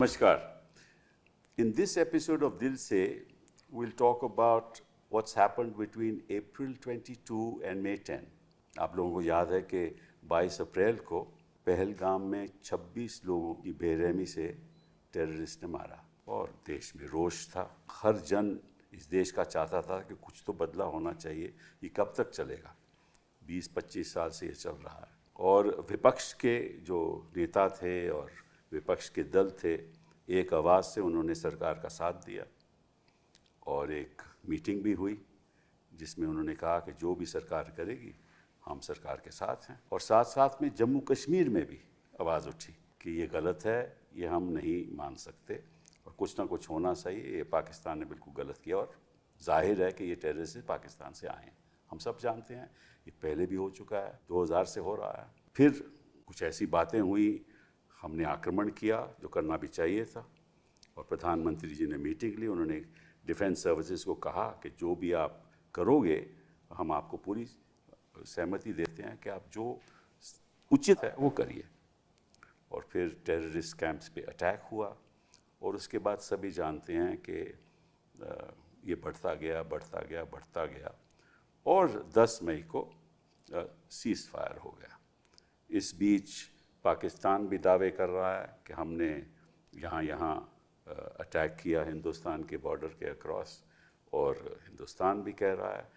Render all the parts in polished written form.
Namaskar. In this episode of Dil Se, we'll talk about what's happened between April 22 and May 10. आप लोगों को याद है कि 22 अप्रैल को पहलगाम में 26 लोगों की बेरहमी से टेररिस्ट ने मारा और देश में रोष था। हर जन इस देश का चाहता था कि कुछ तो बदला होना चाहिए। ये कब तक चलेगा? 20-25 साल से ये चल रहा है और विपक्ष के जो नेता थे और विपक्ष के दल थे, एक आवाज़ से उन्होंने सरकार का साथ दिया और एक मीटिंग भी हुई जिसमें उन्होंने कहा कि जो भी सरकार करेगी हम सरकार के साथ हैं। और साथ साथ में जम्मू कश्मीर में भी आवाज़ उठी कि ये गलत है, ये हम नहीं मान सकते और कुछ ना कुछ होना चाहिए। ये पाकिस्तान ने बिल्कुल गलत किया और जाहिर है कि ये टेररिस्ट पाकिस्तान से आए हैं। हम सब जानते हैं, ये पहले भी हो चुका है, 2000 से हो रहा है। फिर कुछ ऐसी बातें हुई, हमने आक्रमण किया जो करना भी चाहिए था और प्रधानमंत्री जी ने मीटिंग ली। उन्होंने डिफेंस सर्विसेज को कहा कि जो भी आप करोगे हम आपको पूरी सहमति देते हैं कि आप जो उचित है वो करिए। और फिर टेररिस्ट कैंप्स पे अटैक हुआ और उसके बाद सभी जानते हैं कि ये बढ़ता गया और 10 मई को सीज़ फायर हो गया। इस बीच पाकिस्तान भी दावे कर रहा है कि हमने यहाँ अटैक किया हिंदुस्तान के बॉर्डर के अक्रॉस और हिंदुस्तान भी कह रहा है।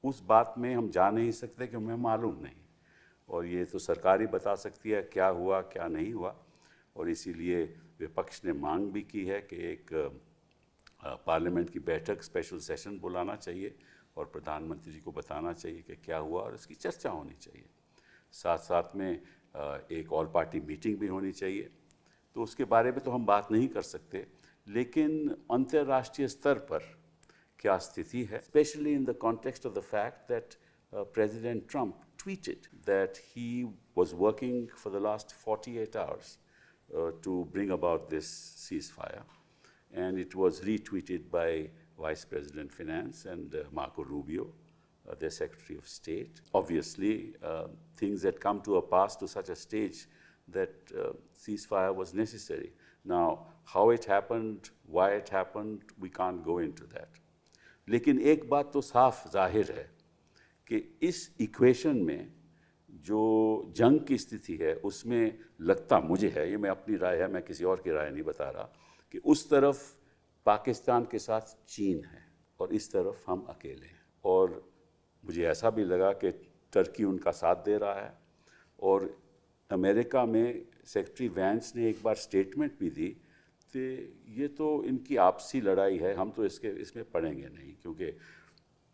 उस बात में हम जा नहीं सकते कि हमें मालूम नहीं और ये तो सरकार ही बता सकती है क्या हुआ क्या नहीं हुआ। और इसीलिए विपक्ष ने मांग भी की है कि एक पार्लियामेंट की बैठक स्पेशल सेशन बुलाना चाहिए और प्रधानमंत्री जी को बताना चाहिए कि क्या हुआ और इसकी चर्चा होनी चाहिए। साथ साथ में एक ऑल पार्टी मीटिंग भी होनी चाहिए। तो उसके बारे में तो हम बात नहीं कर सकते, लेकिन अंतर्राष्ट्रीय स्तर पर क्या स्थिति है, specially in the context of the fact that president Trump tweeted that he was working for the last 48 hours to bring about this ceasefire, and it was retweeted by Vice President Finance and Marco Rubio, their Secretary of State. Obviously, things had come to a pass to such a stage that ceasefire was necessary. Now, how it happened, why it happened, we can't go into that. लेकिन एक बात तो साफ जाहिर है कि इस equation में जो जंग की स्थिति है उसमें लगता मुझे है, ये मैं अपनी राय है, मैं किसी और की राय नहीं बता रहा, कि उस तरफ पाकिस्तान के साथ चीन है और इस तरफ हम अकेले हैं। और मुझे ऐसा भी लगा कि टर्की उनका साथ दे रहा है और अमेरिका में सेक्रेटरी वैंस ने एक बार स्टेटमेंट भी दी कि ये तो इनकी आपसी लड़ाई है, हम तो इसमें पड़ेंगे नहीं, क्योंकि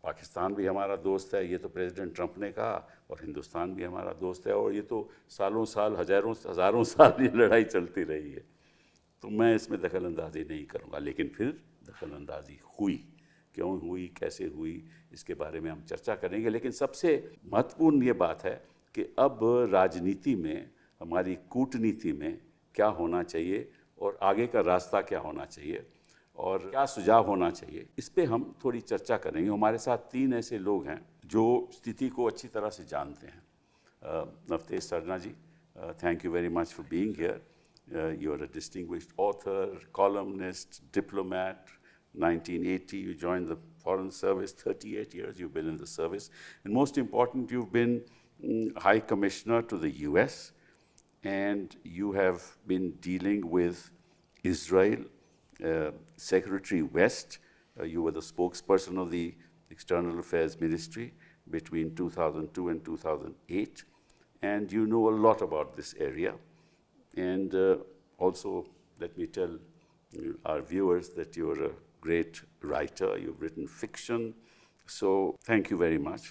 पाकिस्तान भी हमारा दोस्त है, ये तो प्रेसिडेंट ट्रंप ने कहा, और हिंदुस्तान भी हमारा दोस्त है और ये तो सालों साल हज़ारों साल ये लड़ाई चलती रही है, तो मैं इसमें दखल अंदाजी नहीं करूँगा। लेकिन फिर दखल अंदाजी हुई, क्यों हुई, कैसे हुई, इसके बारे में हम चर्चा करेंगे। लेकिन सबसे महत्वपूर्ण ये बात है कि अब राजनीति में, हमारी कूटनीति में क्या होना चाहिए और आगे का रास्ता क्या होना चाहिए और क्या सुझाव होना चाहिए, इस पे हम थोड़ी चर्चा करेंगे। हमारे साथ 3 ऐसे लोग हैं जो स्थिति को अच्छी तरह से जानते हैं। Navtej Sarna ji, thank you very much for being here. You are a distinguished author, columnist, diplomat. 1980 you joined the foreign service. 38 years you've been in the service, and most important, you've been High Commissioner to the US, and you have been dealing with Israel. Secretary West, you were the spokesperson of the External Affairs Ministry between 2002 and 2008, and you know a lot about this area. And also, let me tell our viewers that you're a great writer, you've written fiction, so thank you very much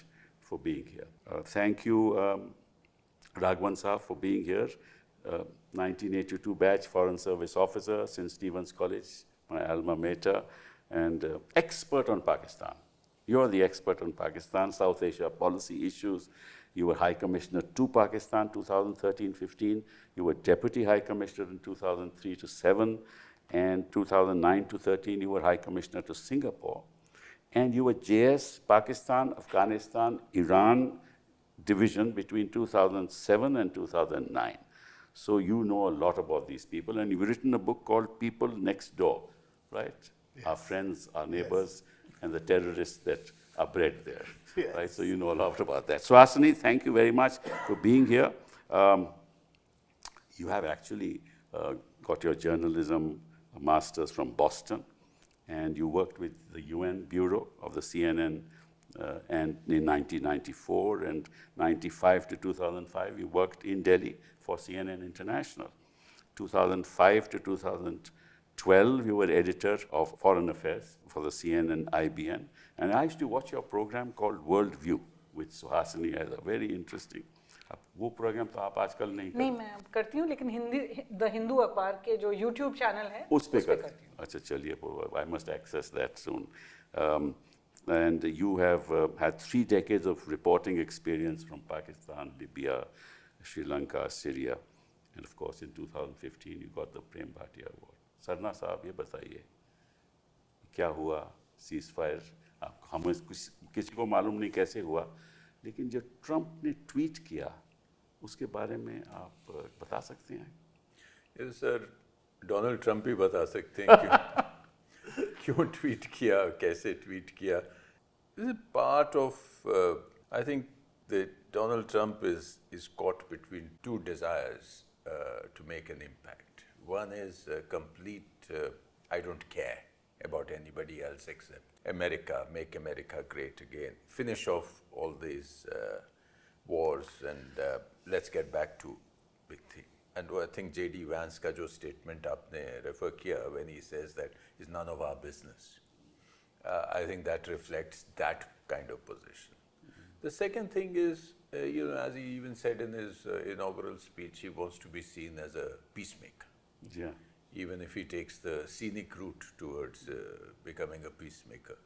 for being here. Thank you, Raghavan Saab, for being here. 1982 batch Foreign Service officer, St. Stephen's College, my alma mater, and expert on Pakistan. You're the expert on Pakistan, South Asia policy issues. You were High Commissioner to Pakistan 2013-15. You were Deputy High Commissioner in 2003 to 7. And 2009 to 13, you were High Commissioner to Singapore. And you were JS, Pakistan, Afghanistan, Iran division between 2007 and 2009. So you know a lot about these people, and you've written a book called People Next Door, right? Yes. Our friends, our neighbors, and the terrorists that are bred there, Yes. right? So you know a lot about that. Suhasini, thank you very much for being here. You have actually got your journalism master's from Boston, and you worked with the UN Bureau of the CNN and in 1994 and 95 to 2005, you worked in Delhi for CNN International. 2005 to 2012, you were editor of Foreign Affairs for the CNN IBN. And I used to watch your program called World View, which Suhasini has a very interesting. अब वो programme तो आप आजकल नहीं नहीं, मैं करती हूँ, लेकिन हिंदी द हिंदू अखबार के जो YouTube चैनल है उस पे करती हूँ. अच्छा चलिए, I must access that soon. And you have had 3 decades of reporting experience from Pakistan, Libya, Sri Lanka, Syria, and of course in 2015 you got the Prem Bhatia Award. Sarna साहब ये बताइए क्या हुआ ceasefire? हमें किसी को मालूम नहीं कैसे हुआ, लेकिन जो ट्रंप ने ट्वीट किया उसके बारे में आप बता सकते हैं? ये सर डोनाल्ड ट्रंप ही बता सकते हैं क्यों ट्वीट किया, कैसे ट्वीट किया. This is part of I think that Donald Trump is caught between 2 desires to make an impact. One is complete I don't care about anybody else except America, make America great again, finish off all these wars, and let's get back to big thing. And I think J.D. Vance का जो statement आपने refer किया when he says that is none of our business, I think that reflects that kind of position. The second thing is, as he even said in his inaugural speech, he wants to be seen as a peacemaker. Yeah. Even if he takes the scenic route towards becoming a peacemaker.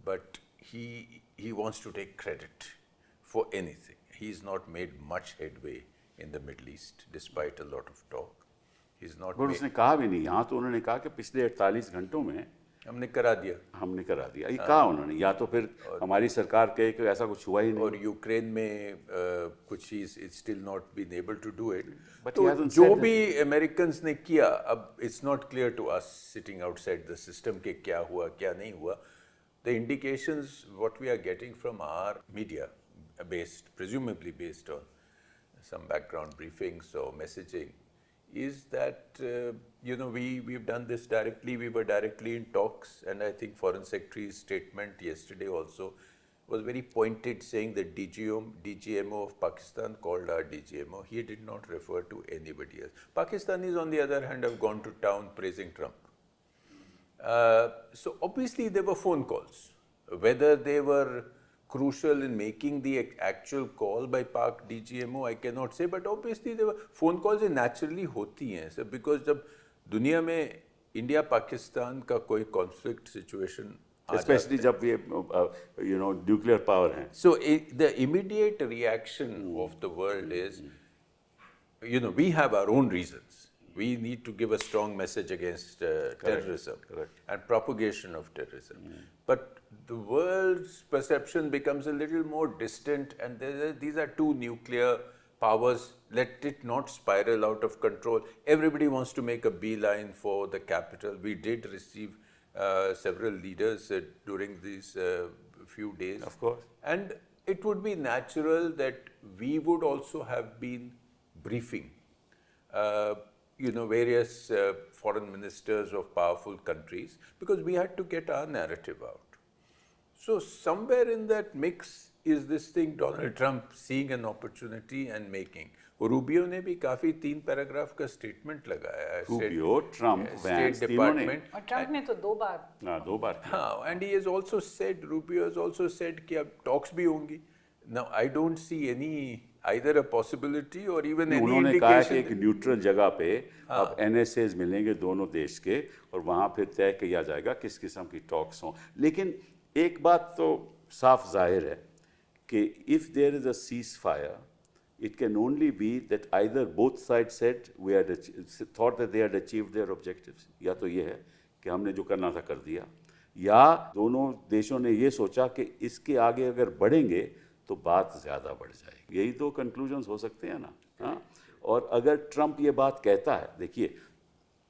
But he wants to take credit for anything. He's not made much headway in the Middle East, despite a lot of talk. He's not. पर उसने कहा भी नहीं. यहाँ तो उन्होंने कहा कि पिछले 48 घंटों में हमने करा दिया. हमने करा दिया. ये कहा उन्होंने. या तो फिर हमारी सरकार कहे कि ऐसा कुछ हुआ ही नहीं. और यूक्रेन में कुछ is still not been able to do it. But तो he hasn't जो said भी Americans ने किया, अब it's not clear to us sitting outside the system कि क्या हुआ, क्या नहीं हुआ. The indications what we are getting from our media, presumably based on some background briefings or messaging, is that we've done this directly. We were directly in talks, and I think Foreign Secretary's statement yesterday also was very pointed, saying that DGMO of Pakistan called our DGMO. He did not refer to anybody else. Pakistanis, on the other hand, have gone to town praising Trump. So obviously there were phone calls. Whether they were crucial in making the actual call by Pak DGMO, I cannot say, but obviously there were phone calls naturally होती हैं, sir, because जब दुनिया में India Pakistan का कोई conflict situation, especially जब ये nuclear power हैं. So the immediate reaction of the world is, we have our own reasons. We need to give a strong message against terrorism and propagation of terrorism. But the world's perception becomes a little more distant, and these are 2 nuclear powers. Let it not spiral out of control. Everybody wants to make a beeline for the capital. We did receive several leaders during these few days. Of course. And it would be natural that we would also have been briefing various foreign ministers of powerful countries, because we had to get our narrative out. So somewhere in that mix is this thing, Donald Trump seeing an opportunity and making. Rubio ने भी काफी 3 paragraph का statement लगाया है. Rubio, Trump, vents, तीनों ने. और Trump ने तो 2 बार. हाँ, 2 बार. हाँ, and he has also said, Rubio has also said कि अब talks भी होंगी. Now I don't see any either a possibility or even any उन्होंने indication. कहा कि एक न्यूट्रल जगह पे अब NSAs मिलेंगे दोनों देश के, और वहाँ फिर तय किया जाएगा किस किस्म की टॉक्स हों. लेकिन एक बात तो साफ जाहिर है कि if there is a ceasefire, it can only be that either both sides said we had thought that they had achieved their objectives. या तो ये है कि हमने जो करना था कर दिया, या दोनों देशों ने ये सोचा कि इसके आगे अगर बढ़ेंगे तो बात ज़्यादा बढ़ जाएगी. यही तो कंक्लूजन्स हो सकते हैं ना. हाँ, और अगर ट्रंप ये बात कहता है, देखिए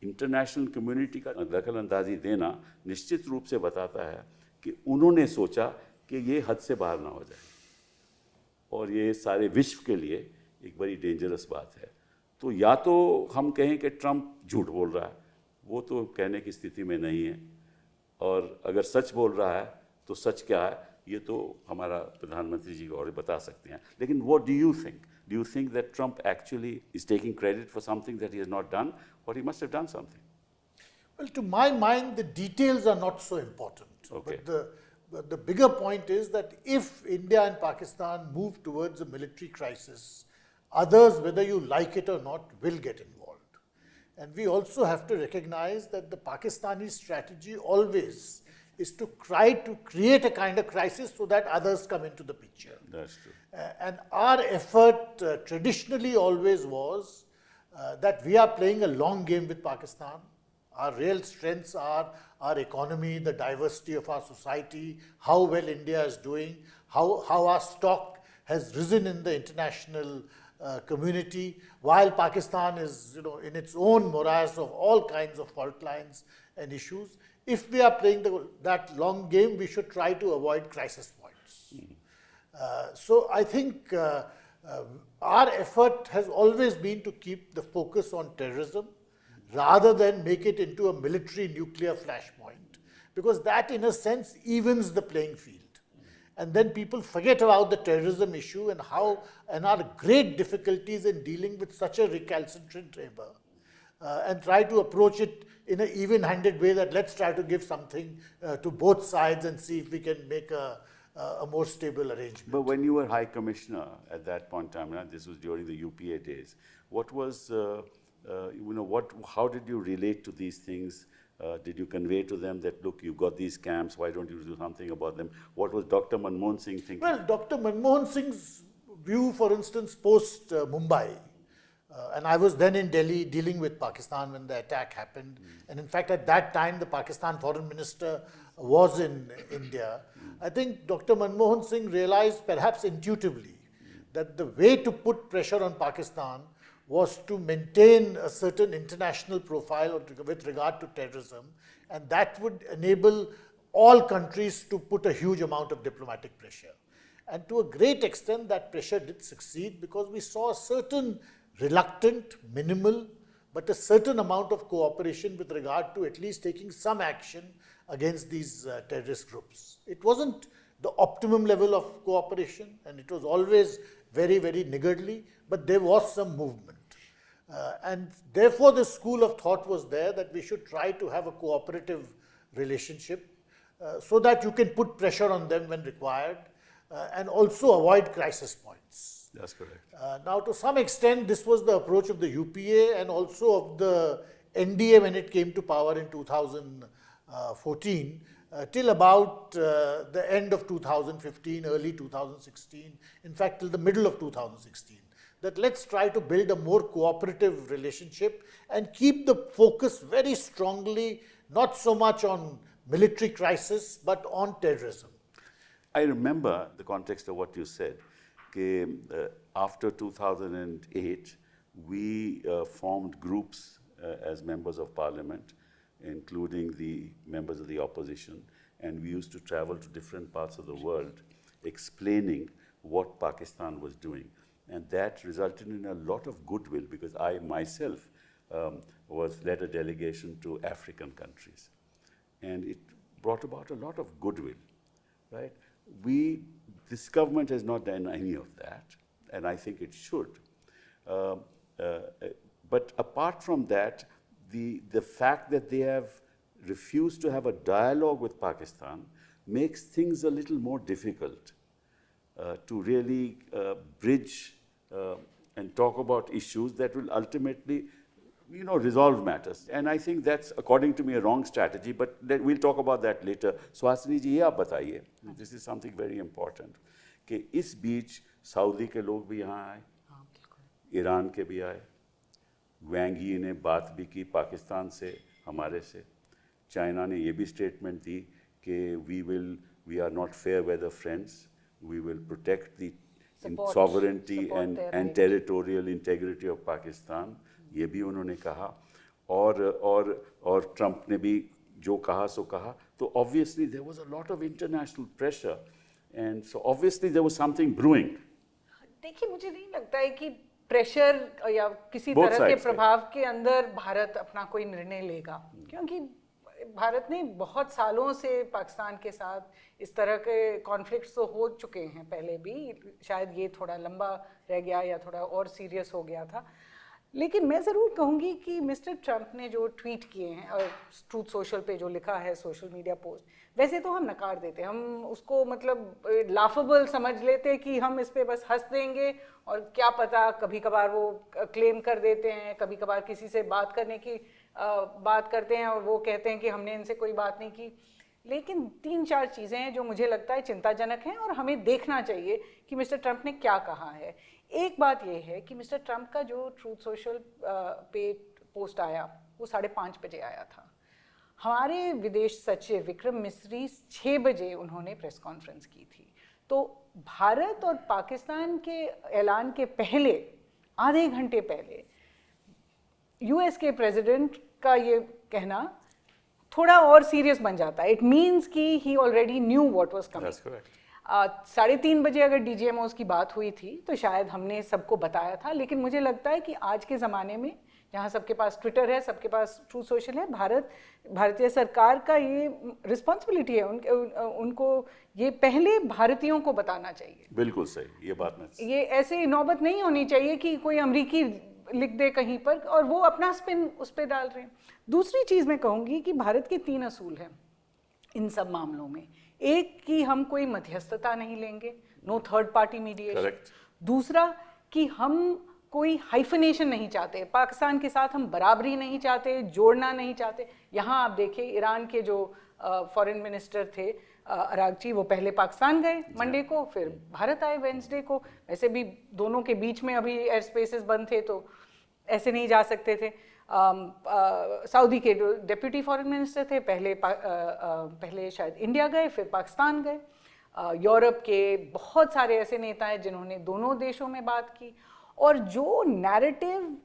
इंटरनेशनल कम्युनिटी का दखल अंदाजी देना निश्चित रूप से बताता है कि उन्होंने सोचा कि ये हद से बाहर ना हो जाए और ये सारे विश्व के लिए एक बड़ी डेंजरस बात है। तो या तो हम कहें कि ट्रंप झूठ बोल रहा है, वो तो कहने की स्थिति में नहीं है, और अगर सच बोल रहा है तो सच क्या है ये तो हमारा प्रधानमंत्री जी और बता सकते हैं। लेकिन what do you think? Do you think that Trump actually is taking credit for something that he has not done, or he must have done something? Well, to my mind, the details are not so important. Okay. But the bigger point is that if India and Pakistan move towards a military crisis, others, whether you like it or not, will get involved. And we also have to recognize that the Pakistani strategy always is to try to create a kind of crisis so that others come into the picture. That's true. And our effort traditionally always was that we are playing a long game with Pakistan. Our real strengths are our economy, the diversity of our society, how well India is doing, how our stock has risen in the international community, while Pakistan is, in its own morass of all kinds of fault lines and issues. If we are playing that long game, we should try to avoid crisis points. So I think our effort has always been to keep the focus on terrorism rather than make it into a military nuclear flashpoint, because that in a sense evens the playing field. And then people forget about the terrorism issue and our great difficulties in dealing with such a recalcitrant neighbor, and try to approach it in an even-handed way, that let's try to give something to both sides and see if we can make a more stable arrangement. But when you were High Commissioner at that point in time, this was during the UPA days, what was, how did you relate to these things? Did you convey to them that, look, you've got these camps, why don't you do something about them? What was Dr. Manmohan Singh thinking? Well, Dr. Manmohan Singh's view, for instance, post Mumbai, and I was then in Delhi dealing with Pakistan when the attack happened. And in fact, at that time, the Pakistan foreign minister was in India. I think Dr. Manmohan Singh realized, perhaps intuitively, that the way to put pressure on Pakistan was to maintain a certain international profile with regard to terrorism, and that would enable all countries to put a huge amount of diplomatic pressure. And to a great extent, that pressure did succeed, because we saw a certain reluctant, minimal, but a certain amount of cooperation with regard to at least taking some action against these terrorist groups. It wasn't the optimum level of cooperation, and it was always very, very niggardly, but there was some movement. And therefore, the school of thought was there that we should try to have a cooperative relationship so that you can put pressure on them when required, and also avoid crisis points. That's correct. Now, to some extent, this was the approach of the UPA and also of the NDA when it came to power in 2014, till about the end of 2015, early 2016, in fact, till the middle of 2016. That let's try to build a more cooperative relationship and keep the focus very strongly, not so much on military crisis, but on terrorism. I remember the context of what you said. After 2008, we formed groups as members of parliament, including the members of the opposition, and we used to travel to different parts of the world explaining what Pakistan was doing. And that resulted in a lot of goodwill, because I myself led a delegation to African countries. And it brought about a lot of goodwill, right? This government has not done any of that, and I think it should. But apart from that, the fact that they have refused to have a dialogue with Pakistan makes things a little more difficult to really bridge and talk about issues that will ultimately, resolve matters. And I think that's, according to me, a wrong strategy, but we'll talk about that later. Suhasini ji, ये आप बताइए, this is something very important, कि इस बीच Saudi के लोग भी यहाँ आए, ईरान के भी आए, वैंग यी ने बात भी की पाकिस्तान से, हमारे से, चाइना ने ये भी स्टेटमेंट दी कि we are not fair weather friends, we will protect the sovereignty support and their and right. territorial integrity of Pakistan, ये भी उन्होंने कहा, और ट्रम्प ने भी जो कहा सो कहा. तो obviously there was a lot of international pressure, and so obviously there was something brewing. देखिए, मुझे नहीं लगता है कि प्रेशर या किसी Both तरह के sides पे. प्रभाव के अंदर भारत अपना कोई निर्णय लेगा, क्योंकि भारत ने बहुत सालों से पाकिस्तान के साथ इस तरह के कॉन्फ्लिक्ट्स तो हो चुके हैं पहले भी, शायद ये थोड़ा लंबा रह गया या थोड़ा और सीरियस हो गया था. लेकिन मैं ज़रूर कहूँगी कि मिस्टर ट्रम्प ने जो ट्वीट किए हैं और ट्रूथ सोशल पे जो लिखा है, सोशल मीडिया पोस्ट, वैसे तो हम नकार देते, हम उसको मतलब लाफेबल समझ लेते कि हम इस पे बस हंस देंगे, और क्या पता कभी कभार वो क्लेम कर देते हैं, कभी कभार किसी से बात करने की बात करते हैं और वो कहते हैं कि हमने इनसे कोई बात नहीं की. लेकिन 3-4 चीज़ें हैं जो मुझे लगता है चिंताजनक हैं और हमें देखना चाहिए कि मिस्टर ट्रम्प ने क्या कहा है. एक बात यह है कि मिस्टर ट्रम्प का जो ट्रूथ सोशल पे पोस्ट आया वो 5:30 बजे आया था. हमारे विदेश सचिव विक्रम मिस्री 6 बजे उन्होंने प्रेस कॉन्फ्रेंस की थी. तो भारत और पाकिस्तान के ऐलान के पहले आधे घंटे पहले यूएस के प्रेसिडेंट का ये कहना थोड़ा और सीरियस बन जाता है. इट मीन्स कि he already knew what was coming. That's correct. 3:30 बजे अगर डीजीएमओस की बात हुई थी तो शायद हमने सबको बताया था. लेकिन मुझे लगता है कि आज के ज़माने में जहाँ सबके पास ट्विटर है, सबके पास ट्रूथ सोशल है, भारतीय सरकार का ये रिस्पॉन्सिबिलिटी है, उनको ये पहले भारतीयों को बताना चाहिए. बिल्कुल सही, ये बात मैं. ये ऐसे नौबत नहीं होनी चाहिए कि कोई अमरीकी लिख दे कहीं पर और वो अपना स्पिन उस पर डाल रहे हैं. दूसरी चीज़ मैं कहूँगी कि भारत के 3 असूल हैं इन सब मामलों में. एक कि हम कोई मध्यस्थता नहीं लेंगे, no third party mediation. Correct. दूसरा कि हम कोई हाइफनेशन नहीं चाहते, पाकिस्तान के साथ हम बराबरी नहीं चाहते, जोड़ना नहीं चाहते. यहाँ आप देखिए ईरान के जो फॉरेन मिनिस्टर थे अरागची, वो पहले पाकिस्तान गए मंडे को, फिर भारत आए वेंसडे को. वैसे भी दोनों के बीच में अभी एयर स्पेसेस बंद थे तो ऐसे नहीं जा सकते थे. सऊदी के जो डिप्टी फॉरेन मिनिस्टर थे पहले शायद इंडिया गए, फिर पाकिस्तान गए. यूरोप के बहुत सारे ऐसे नेता हैं जिन्होंने दोनों देशों में बात की, और जो नैरेटिव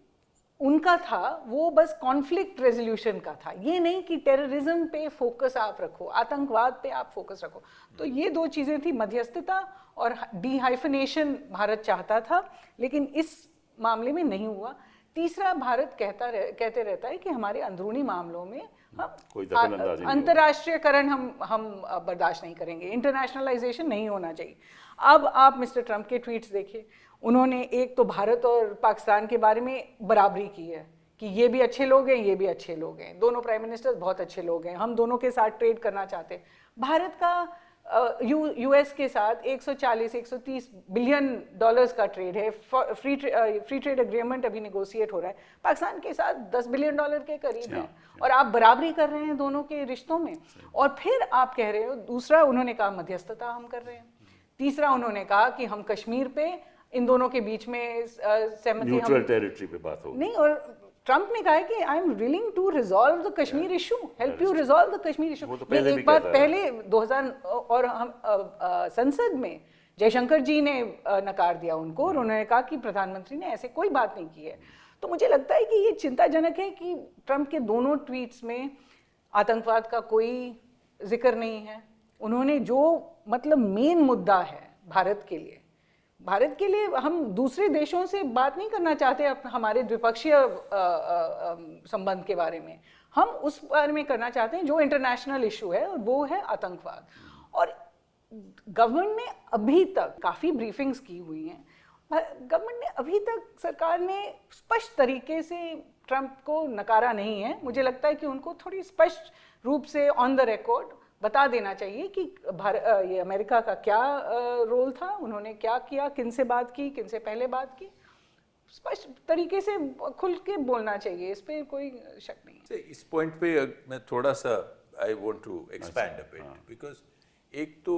उनका था वो बस कॉन्फ्लिक्ट रेजोल्यूशन का था. ये नहीं कि टेररिज्म पे फोकस आप रखो, आतंकवाद पे आप फोकस रखो. तो ये 2 चीज़ें थी, मध्यस्थता और डीहाइफनेशन भारत चाहता था, लेकिन इस मामले में नहीं हुआ. तीसरा, भारत कहते रहता है कि हमारे अंदरूनी मामलों में कोई दखलअंदाजी नहीं, अंतर्राष्ट्रीयकरण हम बर्दाश्त नहीं करेंगे, इंटरनेशनलाइजेशन नहीं होना चाहिए. अब आप मिस्टर ट्रम्प के ट्वीट्स देखिए, उन्होंने एक तो भारत और पाकिस्तान के बारे में बराबरी की है कि ये भी अच्छे लोग हैं, ये भी अच्छे लोग हैं, दोनों प्राइम मिनिस्टर्स बहुत अच्छे लोग हैं, हम दोनों के साथ ट्रेड करना चाहते हैं. भारत का यूएस के साथ 140-130 बिलियन डॉलर्स का ट्रेड है. फ्री ट्रेड एग्रीमेंट अभी नेगोशिएट हो रहा है. पाकिस्तान के साथ $10 बिलियन के करीब है, और आप बराबरी कर रहे हैं दोनों के रिश्तों में. और फिर आप कह रहे हो, दूसरा उन्होंने कहा मध्यस्थता हम कर रहे हैं. तीसरा उन्होंने कहा कि हम कश्मीर पे इन दोनों के बीच में सहमति, न्यूट्रल टेरिटरी पे बात होगी नहीं. और ट्रम्प ने कहा है कि I am willing to resolve the Kashmir issue, help you resolve the Kashmir issue. वो तो पहले भी एक बार कहता है. पहले 2000 और हम संसद में जयशंकर जी ने नकार दिया उनको, और उन्होंने कहा कि प्रधानमंत्री ने ऐसे कोई बात नहीं की है. तो मुझे लगता है कि ये चिंताजनक है कि ट्रम्प के दोनों ट्वीट्स में आतंकवाद का कोई जिक्र नहीं है. उन्होंने जो मतलब मेन मुद्दा है भारत के लिए हम दूसरे देशों से बात नहीं करना चाहते हमारे द्विपक्षीय संबंध के बारे में, हम उस बारे में करना चाहते हैं जो इंटरनेशनल इशू है, और वो है आतंकवाद. और गवर्नमेंट ने अभी तक काफ़ी ब्रीफिंग्स की हुई हैं. गवर्नमेंट ने अभी तक, सरकार ने स्पष्ट तरीके से ट्रम्प को नकारा नहीं है. मुझे लगता है कि उनको थोड़ी स्पष्ट रूप से ऑन द रिकॉर्ड बता देना चाहिए कि ये अमेरिका का क्या रोल था, उन्होंने क्या किया, किन से बात की, किन से पहले बात की. स्पष्ट तरीके से खुल के बोलना चाहिए, इस पे कोई शक नहीं है. इस पॉइंट पे मैं थोड़ा सा I want to expand a bit, because एक तो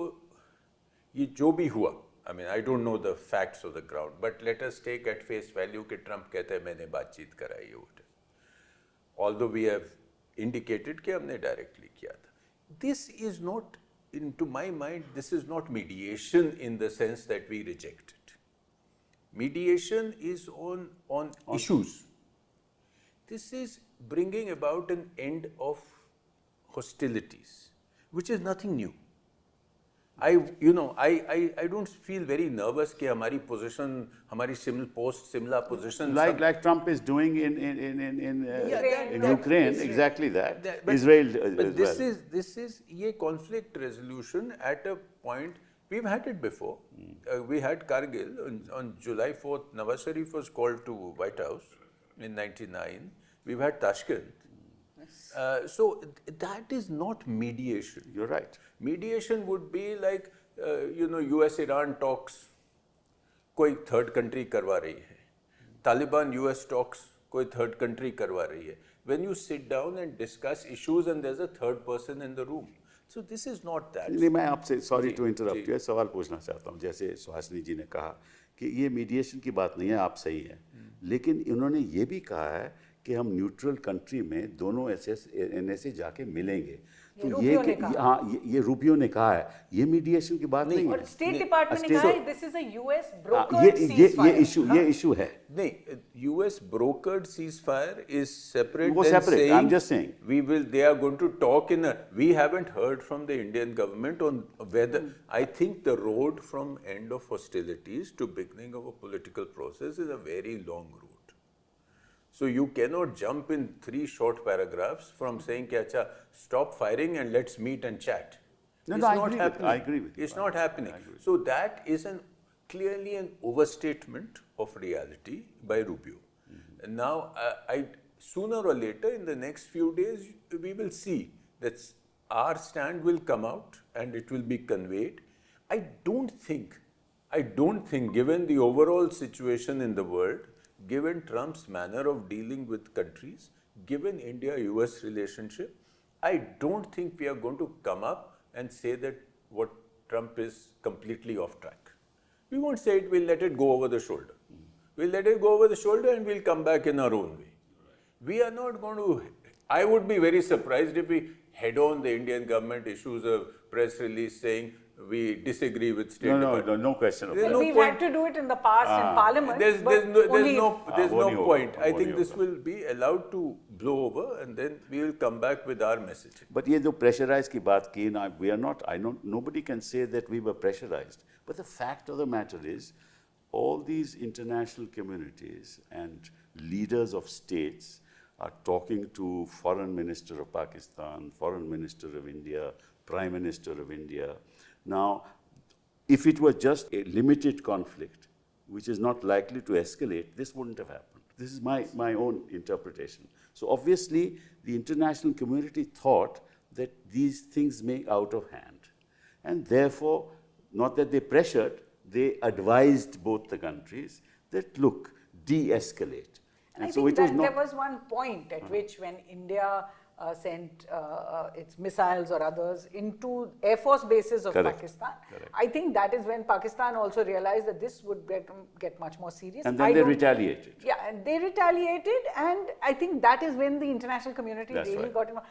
ये जो भी हुआ, I mean I don't know the facts of the ground, but let us take at face value कि ट्रम्प कहते हैं मैंने बातचीत कराई है. ऑल्दो वी हैव इंडिकेटेड कि हमने डायरेक्टली किया था. This is not, to my mind, this is not mediation in the sense that we reject it. Mediation is on issues. This is bringing about an end of hostilities, which is nothing new. I don't feel very nervous कि हमारी position, हमारी similar position. Like Trump is doing in Ukraine, exactly that. But Israel but as this well. is ये conflict resolution at a point. We've had it before. We had Kargil on July 4th. Nawaz Sharif was called to White House in '99. We've had Tashkent. So that is not mediation. You're right. Mediation would be like US-Iran talks. कोई third country करवा रही है. Taliban-US talks. कोई third country करवा रही है. When you sit down and discuss issues and there's a third person in the room. So this is not that. नहीं, मैं आपसे सॉरी टू जी। इंटरप्ट यू, सवाल पूछना चाहता हूँ। जैसे सुहासिनी जी ने कहा कि ये मीडिएशन की बात नहीं है, आप सही हैं, लेकिन इन्होंने ये भी कहा है कि हम न्यूट्रल कंट्री में दोनों NSA जाके मिलेंगे। तो रूबियो ने कहा। हाँ, ये रूबियो ने कहा है, ये मीडिएशन की बात नहीं और है। स्टेट डिपार्टमेंट ने कहा है दिस इज अ यूएस हाँ, ब्रोकर्ड ये सीजफायर। ये इशू है। नहीं, US brokered ceasefire is separate वो than separate, saying I'm just saying. they are going to talk in a. We haven't heard from the Indian government on whether. I think the road from end of hostilities to beginning of a political process is a very long route. So you cannot jump in 3 short paragraphs from saying कि अच्छा stop firing and let's meet and chat. No, It's no, I not agree with you. happening. I agree with you. It's not happening. I agree with So that is clearly an overstatement of reality by Rubio. And now, sooner or later, in the next few days, we will see that our stand will come out and it will be conveyed. I don't think, given the overall situation in the world, given Trump's manner of dealing with countries, given India-US relationship, I don't think we are going to come up and say that what Trump is completely off track. We won't say it, we'll let it go over the shoulder. We'll let it go over the shoulder and we'll come back in our own way. We are not going to, I would be very surprised if we head on the Indian government issues a press release saying we disagree with State Department. No question There's about no We've point. had to do it in the past in Parliament. There's but no only if- वो नहीं no होगा, point. I वो think नहीं this होगा। will be allowed to blow over and then we will come back with our message. But ये जो pressurized की बात की ना, we are not, nobody can say that we were pressurized. But the fact of the matter is, all these international communities and leaders of states are talking to Foreign Minister of Pakistan, Foreign Minister of India, Prime Minister of India. Now, if it was just a limited conflict, which is not likely to escalate, this wouldn't have happened. This is my own interpretation. So obviously, the international community thought that these things may out of hand. And therefore, not that they pressured, they advised both the countries that, look, de-escalate. And I so think it was that not, there was one point at which when India sent its missiles or others into Air Force bases of Correct. Pakistan, Correct. I think that is when Pakistan also realized that this would get much more serious. and I then they don't- retaliated. Yeah, and they retaliated, and I think that is when the international community That's really right. got involved.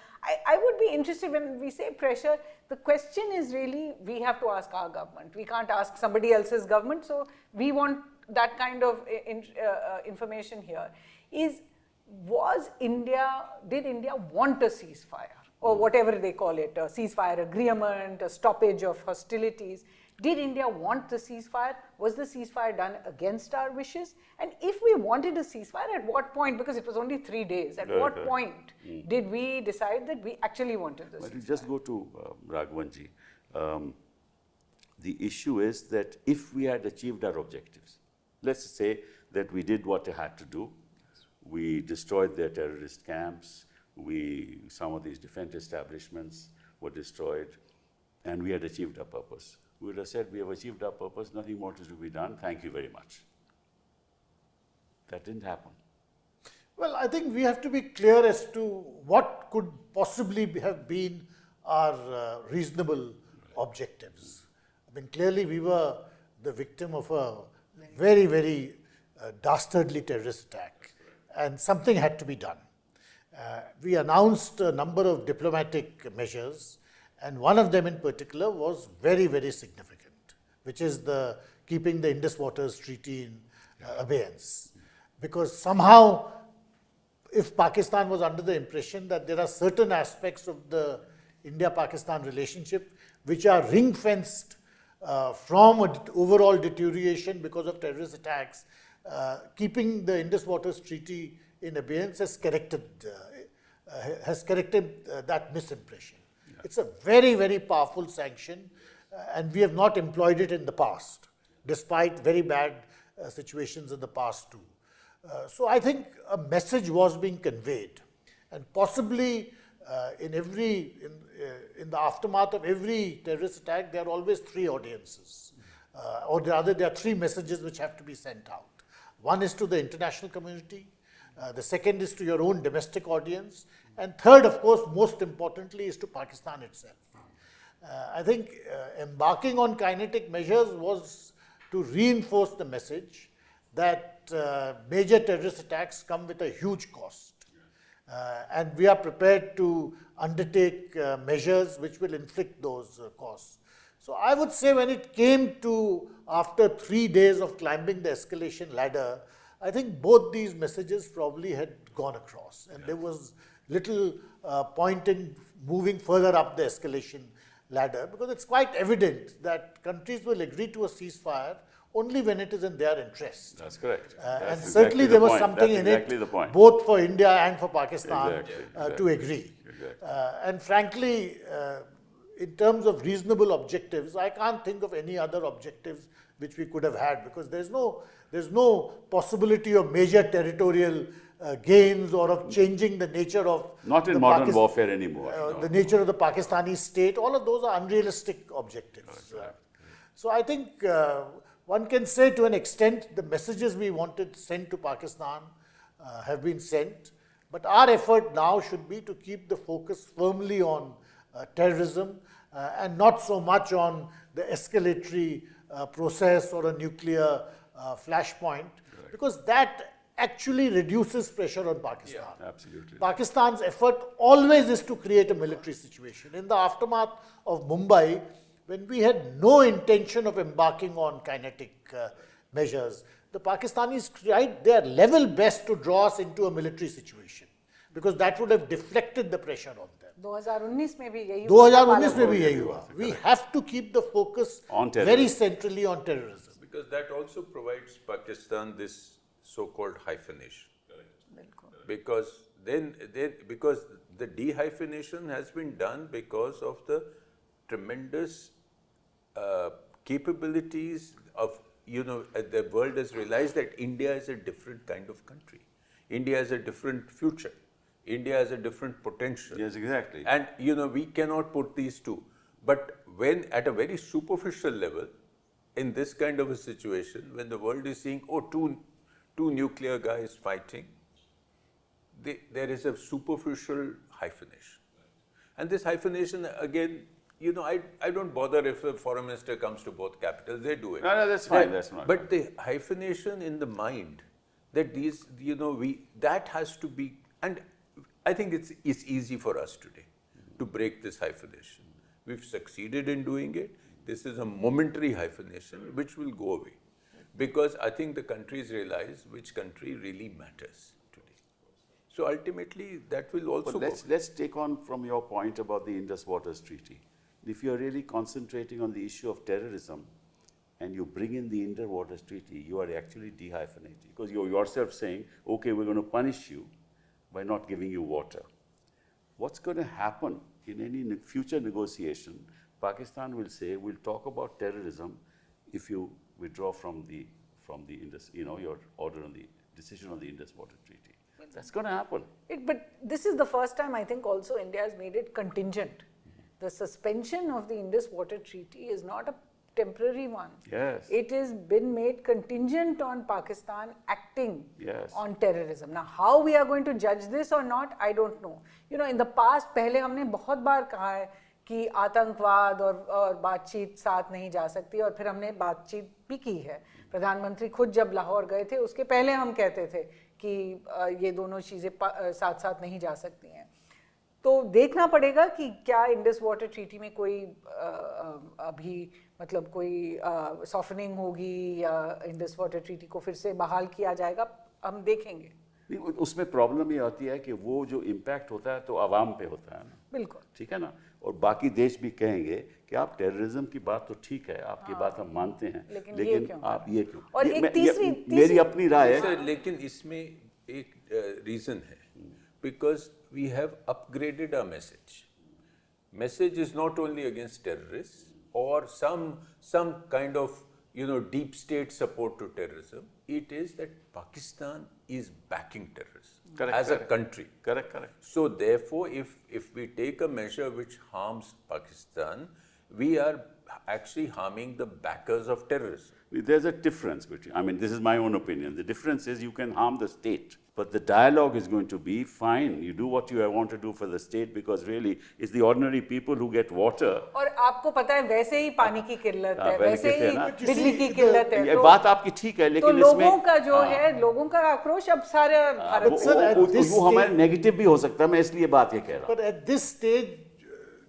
I would be interested when we say pressure, the question is really we have to ask our government. We can't ask somebody else's government, so we want that kind of information here. Did India want a ceasefire, or whatever they call it, a ceasefire agreement, a stoppage of hostilities? Did India want the ceasefire? Was the ceasefire done against our wishes? And if we wanted a ceasefire, at what point, because it was only 3 days, at what Right. point did we decide that we actually wanted the But ceasefire? just go to Raghavanji. The issue is that if we had achieved our objectives, let's say that we did what we had to do, we destroyed their terrorist camps, some of these defense establishments were destroyed, and we had achieved our purpose. We would have said, we have achieved our purpose, nothing more to be done, thank you very much. That didn't happen. Well, I think we have to be clear as to what could possibly have been our reasonable objectives. I mean, clearly we were the victim of a very, very dastardly terrorist attack, and something had to be done. We announced a number of diplomatic measures, and one of them in particular was very, very significant, which is the keeping the Indus Waters Treaty abeyance. Because somehow, if Pakistan was under the impression that there are certain aspects of the India-Pakistan relationship which are ring-fenced from an overall deterioration because of terrorist attacks, keeping the Indus Waters Treaty in abeyance has corrected that misimpression. Yeah. It's a very, very powerful sanction, and we have not employed it in the past, despite very bad situations in the past too. So I think a message was being conveyed, and possibly in the aftermath of every terrorist attack, there are always three audiences, or rather there are three messages which have to be sent out. One is to the international community, the second is to your own domestic audience, and third, of course, most importantly, is to Pakistan itself. I think embarking on kinetic measures was to reinforce the message that major terrorist attacks come with a huge cost. And we are prepared to undertake measures which will inflict those costs. So I would say when it came to after 3 days of climbing the escalation ladder, I think both these messages probably had gone across, and there was little point in moving further up the escalation ladder, because it's quite evident that countries will agree to a ceasefire only when it is in their interest. That's correct. And certainly there was something in it, both for India and for Pakistan, to agree. Exactly. And frankly, in terms of reasonable objectives, I can't think of any other objectives which we could have had, because there's no possibility of major territorial gains or of changing the nature of not in modern warfare anymore. The nature of the Pakistani state. All of those are unrealistic objectives. So I think one can say to an extent the messages we wanted sent to Pakistan have been sent, but our effort now should be to keep the focus firmly on terrorism and not so much on the escalatory process or a nuclear flashpoint, because that actually reduces pressure on Pakistan. Yeah, absolutely. Pakistan's effort always is to create a military situation. In the aftermath of Mumbai, when we had no intention of embarking on kinetic measures, the Pakistanis tried their level best to draw us into a military situation, because that would have deflected the pressure on them. 2019 में भी यही 2019 में भी यही हुआ. We have to keep the focus on very centrally on terrorism. Because that also provides Pakistan this so-called hyphenation. Because because the dehyphenation has been done because of the tremendous capabilities of, the world has realized that India is a different kind of country. India has a different future. India has a different potential. Yes, exactly. And, we cannot put these two. But when at a very superficial level, in this kind of a situation, when the world is seeing, two nuclear guys fighting, there is a superficial hyphenation. And this hyphenation, again, I don't bother if the foreign minister comes to both capitals, they do it. No, that's fine, that's not. But the hyphenation in the mind, that these, that has to be, and I think it's easy for us today to break this hyphenation. We've succeeded in doing it. This is a momentary hyphenation which will go away, because I think the countries realize which country really matters today. So ultimately, that will also go. Let's take on from your point about the Indus Waters Treaty. If you're really concentrating on the issue of terrorism and you bring in the Indus Waters Treaty, you are actually dehyphenating, because you're yourself saying, okay, we're going to punish you by not giving you water. What's going to happen in any future negotiation? Pakistan will say, we'll talk about terrorism if you withdraw from the Indus, your order on the decision on the Indus Water Treaty. That's going to happen. But this is the first time I think also India has made it contingent. The suspension of the Indus Water Treaty is not a temporary one. Yes. It has been made contingent on Pakistan acting on terrorism. Now, how we are going to judge this or not, I don't know. In the past, पहले हमने बहुत बार कहा है कि आतंकवाद और बातचीत साथ नहीं जा सकती, और फिर हमने बातचीत भी की है. प्रधानमंत्री खुद जब लाहौर गए थे, उसके पहले हम कहते थे कि ये दोनों चीज़ें साथ साथ नहीं जा सकती हैं. तो देखना पड़ेगा कि क्या इंडस वाटर ट्रीटी में कोई अभी मतलब कोई सॉफ्टनिंग होगी या इंडस वाटर ट्रीटी को फिर से बहाल किया जाएगा, हम देखेंगे। नहीं, उसमें प्रॉब्लम ये होती है कि वो जो इम्पैक्ट होता है तो आवाम पे होता है ना, बिल्कुल ठीक है ना। और बाकी देश भी कहेंगे कि आप टेररिज्म की बात तो ठीक है, आपकी बात हम मानते हैं, लेकिन लेकिन क्यों आप ये क्यों। और एक तीसरी मेरी अपनी राय है। सर, लेकिन इसमें एक रीजन है, because we have upgraded our message. Message is not only against terrorists or some kind of deep state support to terrorism. It is that Pakistan is backing terrorism as a country. Correct. So therefore, if we take a measure which harms Pakistan, we are actually harming the backers of terrorism. There's a difference between, I mean, this is my own opinion. The difference is you can harm the state, but the dialogue is going to be fine. You do what you want to do for the state, because really it's the ordinary people who get water. और आपको पता है वैसे ही पानी की किल्लत है, वैसे वैसे कहते ही हैं ना। बिजली की किल्लत है, ये तो बात आपकी ठीक है, तो लेकिन लोगों का जो हाँ, है, लोगों का आक्रोश अब सारे भारत वो, से Sir, at वो, this वो हमारे stage- नेगेटिव भी हो सकता है, मैं इसलिए बात ये कह रहा हूँ। पर एट दिस स्टेज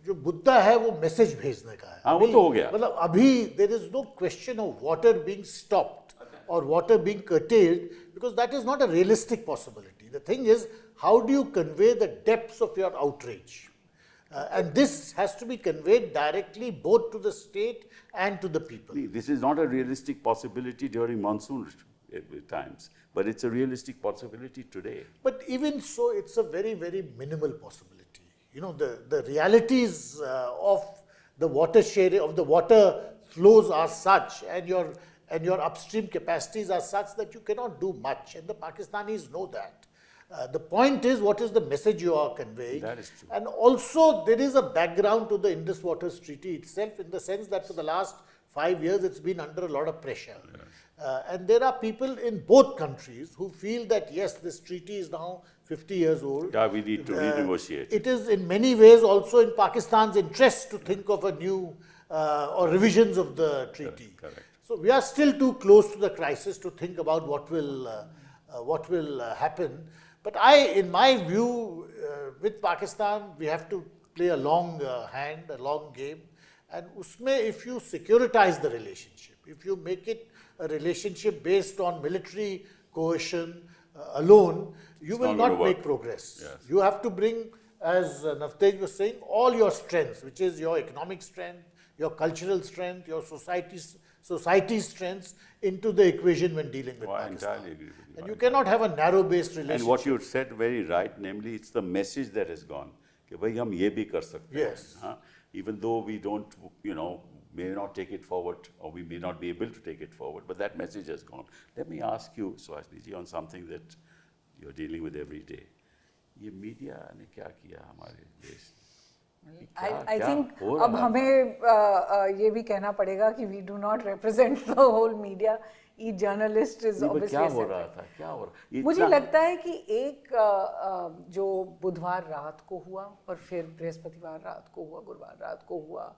जो मुद्दा है वो मैसेज भेजने का है। हाँ, वो तो हो गया। मतलब अभी there is no question of water being stopped और water being curtailed, because that is not a realistic possibility. The thing is, how do you convey the depths of your outrage? And this has to be conveyed directly both to the state and to the people. This is not a realistic possibility during monsoon times, but it's a realistic possibility today. But even so, it's a very, very minimal possibility. The realities of the water sharing, of the water flows are such, and your upstream capacities are such that you cannot do much, and the Pakistanis know that. The point is, what is the message you are conveying? That is true. And also, there is a background to the Indus Waters Treaty itself, in the sense that for the last 5 years, it's been under a lot of pressure. And there are people in both countries who feel that, yes, this treaty is now 50 years old. Yeah, we need to renegotiate. It is in many ways also in Pakistan's interest to think of a new or revisions of the treaty. Correct. So we are still too close to the crisis to think about what will happen. But in my view, with Pakistan, we have to play a long hand, a long game. And usme, if you securitize the relationship, if you make it a relationship based on military coercion alone, you will not gonna not make work. progress. Yes. You have to bring, as Navtej was saying, all your strengths, which is your economic strength, your cultural strength, your society's strengths, into the equation when dealing with Oh, I Pakistan. entirely agree with you. And you cannot have a narrow-based relationship. And what you said very right, namely, it's the message that has gone. कि भाई हम ये भी कर सकते हैं. Yes. हाँ? Even though we don't, may not take it forward, or we may not be able to take it forward, but that message has gone. Let me ask you, Suhasini ji, on something that you're dealing with every day. ये media ने क्या किया हमारे देश? I think अब हमें ये भी कहना पड़ेगा कि we do not represent the whole media. Each journalist is obviously क्या हो separate. रहा था? क्या हो रहा? मुझे लगता है कि एक जो बुधवार रात को हुआ और फिर बृहस्पतिवार रात को हुआ, गुरुवार रात को हुआ,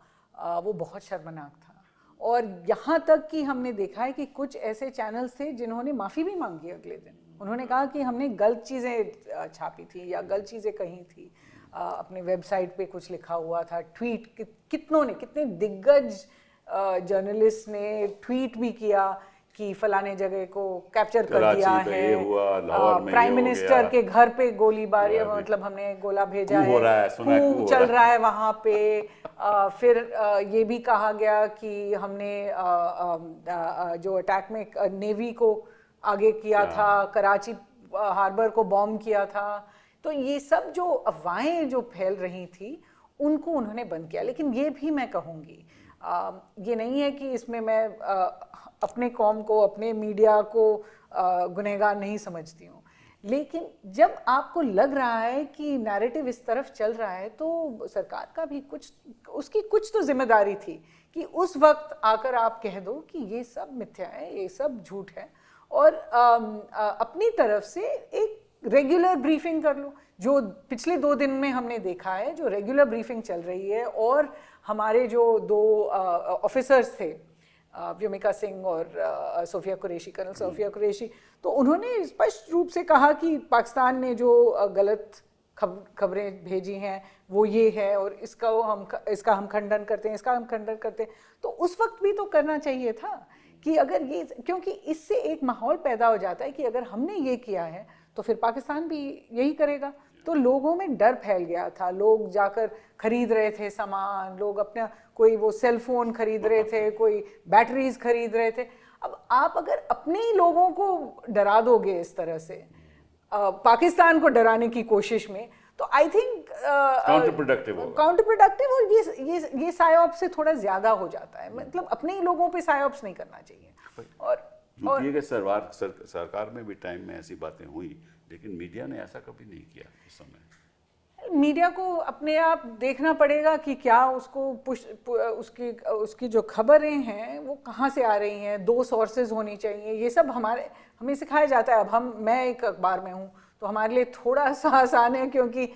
वो बहुत शर्मनाक था। और यहाँ तक कि हमने देखा है कि कुछ ऐसे चैनल्स थे जिन्होंने माफ़ी भी मांगी अगले दिन। उन्होंने कहा कि हमने गलत चीज़ें छापी थी या गलत चीज़ें कही थी, अपने वेबसाइट पे कुछ लिखा हुआ था, ट्वीट कितने दिग्गज जर्नलिस्ट ने ट्वीट भी किया कि फलाने जगह को कैप्चर कर दिया है, प्राइम मिनिस्टर के घर पे गोलीबारी, मतलब हमने गोला भेजा है, खूब चल रहा है वहाँ पे। फिर ये भी कहा गया कि हमने जो अटैक में नेवी को आगे किया था, कराची हार्बर को बॉम्ब किया था। तो ये सब जो अफवाहें जो फैल रही थी उनको उन्होंने बंद किया। लेकिन ये भी मैं कहूँगी, ये नहीं है कि इसमें मैं अपने कौम को, अपने मीडिया को गुनहगार नहीं समझती हूँ, लेकिन जब आपको लग रहा है कि नैरेटिव इस तरफ चल रहा है तो सरकार का भी उसकी कुछ तो जिम्मेदारी थी कि उस वक्त आकर आप कह दो कि ये सब मिथ्या है, ये सब झूठ है, और अपनी तरफ से एक रेगुलर ब्रीफिंग कर लो। जो पिछले 2 दिन में हमने देखा है, जो रेगुलर ब्रीफिंग चल रही है, और हमारे जो 2 ऑफिसर्स थे, व्योमिका सिंह और सोफिया कुरैशी, कर्नल सोफिया कुरैशी, तो उन्होंने स्पष्ट रूप से कहा कि पाकिस्तान ने जो गलत खबरें भेजी हैं, वो ये है और इसका हम खंडन करते हैं, इसका हम खंडन करते हैं। तो उस वक्त भी तो करना चाहिए था कि अगर ये, क्योंकि इससे एक माहौल पैदा हो जाता है कि अगर हमने ये किया है तो फिर पाकिस्तान भी यही करेगा। तो लोगों में डर फैल गया था, लोग जाकर खरीद रहे थे सामान, लोग अपना कोई वो सेल फोन खरीद रहे थे, कोई बैटरीज खरीद रहे थे। अब आप अगर अपने ही लोगों को डरा दोगे इस तरह से, पाकिस्तान को डराने की कोशिश में, तो आई थिंक काउंटर प्रोडक्टिव, और ये सायोप से थोड़ा ज्यादा हो जाता है। मतलब अपने ही लोगों पे सायोप्स नहीं करना चाहिए। और यूपीए के सरकार में भी टाइम में ऐसी बातें हुई, लेकिन मीडिया ने ऐसा कभी नहीं किया उस समय। मीडिया को अपने आप देखना पड़ेगा कि क्या उसको उसकी जो खबरें हैं वो कहाँ से आ रही हैं, 2 सोर्सेज होनी चाहिए। ये सब हमें सिखाया जाता है। अब मैं एक अखबार में हूँ तो हमारे लिए थोड़ा सा आसान है, क्योंकि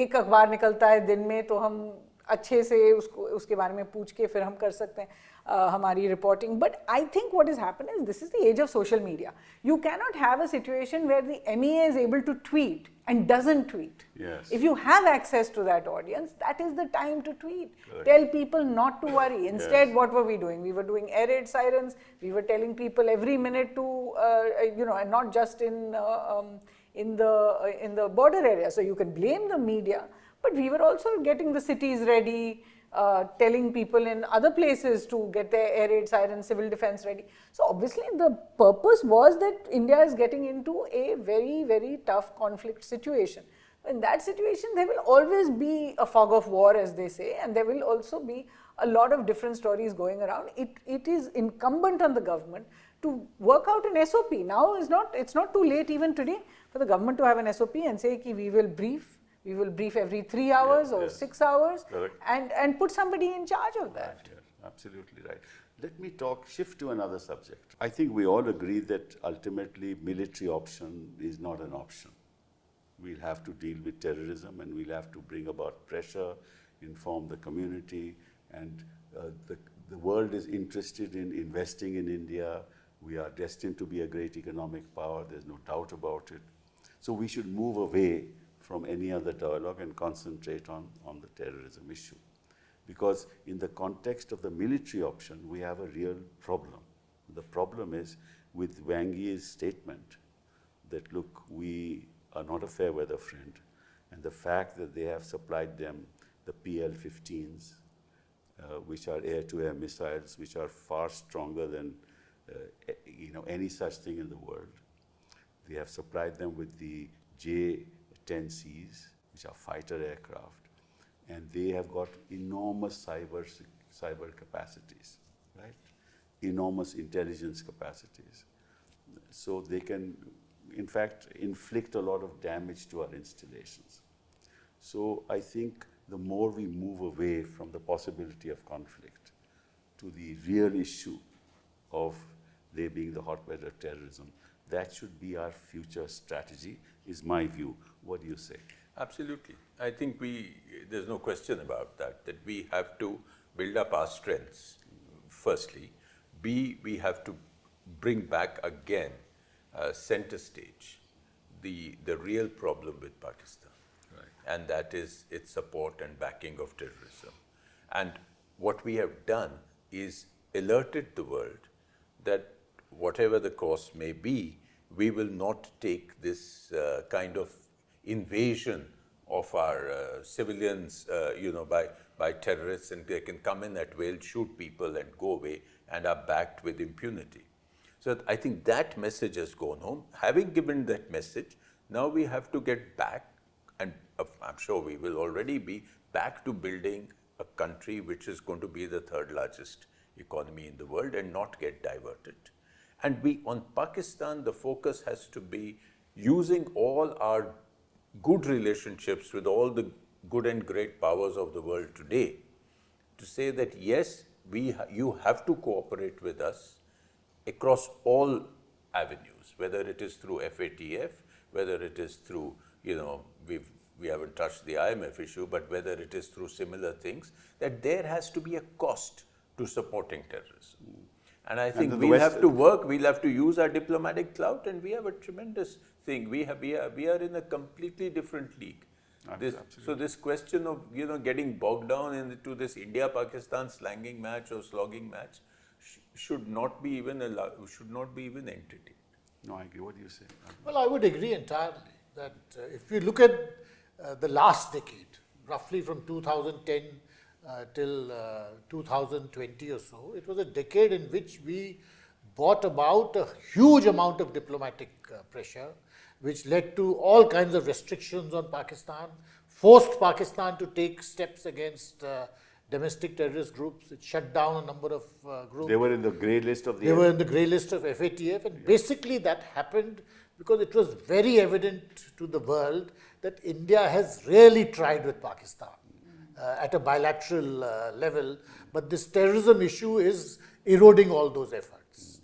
एक अखबार निकलता है दिन में, तो हम अच्छे से उसके बारे में पूछ के फिर हम कर सकते हैं हमारी reporting. But I think what is happen is this is the age of social media. You can not have a situation where the MEA is able to tweet and doesn't tweet. Yes. If you have access to that audience, that is the time to tweet. Correct. Tell people not to worry. Instead, what were we doing? We were doing air raid sirens. We were telling people every minute to, and not just in the border area. So you can blame the media, but we were also getting the cities ready, telling people in other places to get their air raid sirens, civil defense ready. So obviously the purpose was that India is getting into a very, very tough conflict situation. In that situation, there will always be a fog of war, as they say, and there will also be a lot of different stories going around. It is incumbent on the government to work out an SOP. Now it's not too late even today for the government to have an SOP and say ki we will brief every 3 hours or 6 hours. Correct. and put somebody in charge of that. Right, yes, absolutely right. Let me shift to another subject. I think we all agree that ultimately military option is not an option. We'll have to deal with terrorism, and we'll have to bring about pressure, inform the community, and the world is interested in investing in India. We are destined to be a great economic power, there's no doubt about it. So we should move away from any other dialogue and concentrate on the terrorism issue. Because in the context of the military option, we have a real problem. The problem is with Wang Yi's statement that, look, we are not a fair weather friend, and the fact that they have supplied them the PL-15s, which are air-to-air missiles, which are far stronger than any such thing in the world. They have supplied them with the J-10Cs, which are fighter aircraft, and they have got enormous cyber capacities, right? Enormous intelligence capacities. So they can, in fact, inflict a lot of damage to our installations. So I think the more we move away from the possibility of conflict to the real issue of there being the hot weather terrorism, that should be our future strategy, is my view. What do you say? Absolutely. I think there's no question about that we have to build up our strengths, firstly. B, we have to bring back again center stage the real problem with Pakistan. Right. And that is its support and backing of terrorism. And what we have done is alerted the world that whatever the cost may be, we will not take this kind of invasion of our civilians, by terrorists, and they can come in at will, shoot people and go away, and are backed with impunity. So I think that message has gone home. Having given that message, now we have to get back, and I'm sure we will already be back to building a country which is going to be the 3rd largest economy in the world and not get diverted. And on Pakistan, the focus has to be using all our good relationships with all the good and great powers of the world today to say that yes, you have to cooperate with us across all avenues, whether it is through FATF, whether it is through, we haven't touched the IMF issue, but whether it is through similar things, that there has to be a cost to supporting terrorism. And I think we'll have to work, we'll have to use our diplomatic clout, and we have a tremendous thing. We are in a completely different league. So this question of getting bogged down into this India-Pakistan slanging match or slogging match should not be even entertained. No, I agree. What do you say? Well, I would agree entirely that if you look at the last decade, roughly from 2010 till 2020 or so, it was a decade in which we brought about a huge amount of diplomatic pressure, which led to all kinds of restrictions on Pakistan, forced Pakistan to take steps against domestic terrorist groups. It shut down a number of groups. They were in the grey list of the. They were in the grey list of FATF, and basically that happened because it was very evident to the world that India has really tried with Pakistan at a bilateral level, but this terrorism issue is eroding all those efforts.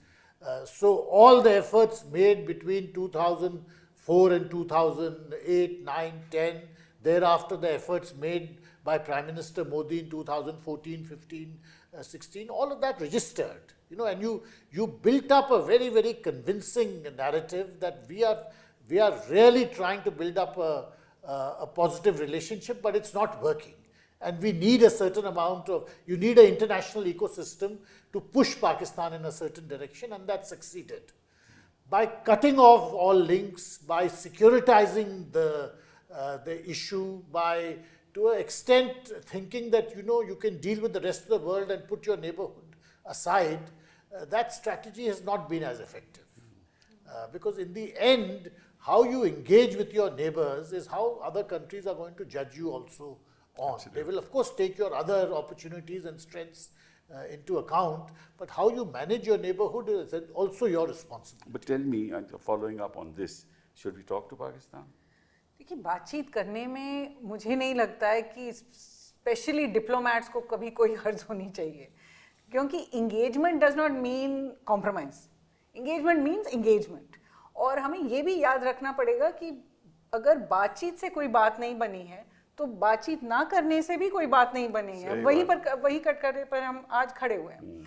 So all the efforts made between 2004 and 2008, 9, 10, thereafter the efforts made by Prime Minister Modi in 2014, 15, 16, all of that registered, and you built up a very, very convincing narrative that we are really trying to build up a positive relationship, but it's not working. And we need a certain amount you need an international ecosystem to push Pakistan in a certain direction, and that succeeded. By cutting off all links, by securitizing the issue, by to an extent thinking that you can deal with the rest of the world and put your neighborhood aside, that strategy has not been as effective. Because in the end, how you engage with your neighbors is how other countries are going to judge you also on. Absolutely. They will of course take your other opportunities and strengths into account, but how you manage your neighborhood is also your responsibility. But tell me, following up on this, should we talk to Pakistan? देखिए, बातचीत करने में मुझे नहीं लगता है कि specially diplomats को कभी कोई हर्ज होनी चाहिए, क्योंकि engagement does not mean compromise. Engagement means engagement. और हमें ये भी याद रखना पड़ेगा कि अगर बातचीत से कोई बात नहीं बनी है तो बातचीत ना करने से भी कोई बात नहीं बनी है. वही कटघरे पर हम आज खड़े हुए हैं.